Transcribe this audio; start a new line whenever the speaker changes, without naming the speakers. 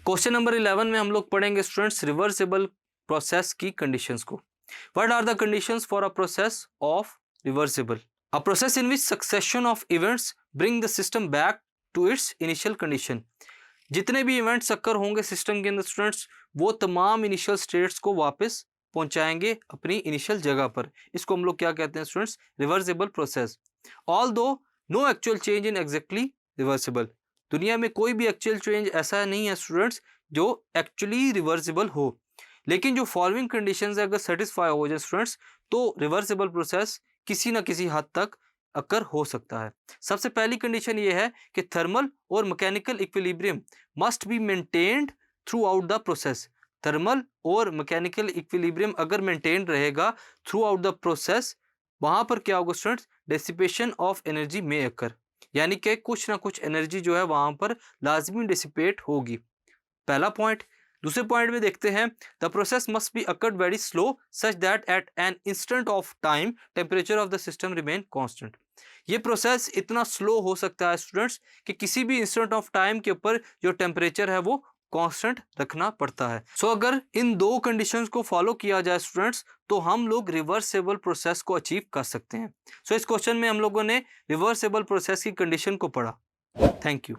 Question number 11 में हम लोग पढ़ेंगे स्टूडेंट्स रिवर्सिबल प्रोसेस की कंडीशंस को। What are the conditions for a process of reversible? A process in which succession of events bring the system back to its initial condition. जितने भी events occur होंगे system के अंदर students, वो तमाम initial states को वापस पहुंचाएंगे अपनी इनिशियल जगह पर। इसको हम लोग क्या कहते हैं students? Reversible process. Although no actual change in exactly reversible. दुनिया में कोई भी एक्चुअल चेंज ऐसा नहीं है स्टूडेंट्स जो एक्चुअली रिवर्सिबल हो, लेकिन जो फॉलोइंग कंडीशंस अगर सेटिस्फाई हो जाए स्टूडेंट्स, तो रिवर्सिबल प्रोसेस किसी ना किसी हद तक अकर हो सकता है। सबसे पहली कंडीशन ये है कि थर्मल और mechanical equilibrium must be maintained through out the process. Thermal और मैकेनिकल इक्विलिब्रियम अगर मेंटेन रहेगा थ्रू आउट द प्रोसेस, वहां पर क्या होगा स्टूडेंट्स? डिसिपेशन ऑफ एनर्जी में अकर, यानी कि कुछ ना कुछ एनर्जी जो है वहां पर लाजमी डिसिपेट होगी। पहला पॉइंट। दूसरे पॉइंट में देखते हैं, the process must be occurred very slow such that at an instant of time temperature of the system remain constant. ये प्रोसेस इतना स्लो हो सकता है स्टूडेंट्स कि किसी भी इंस्टेंट ऑफ टाइम के ऊपर जो टेम्परेचर है वो कांस्टेंट रखना पड़ता है। सो अगर इन दो कंडीशंस को फॉलो किया जाए स्टूडेंट्स, तो हम लोग रिवर्सेबल प्रोसेस को अचीव कर सकते हैं। सो इस क्वेश्चन में हम लोगों ने रिवर्सेबल प्रोसेस की कंडीशन को पढ़ा। Thank you.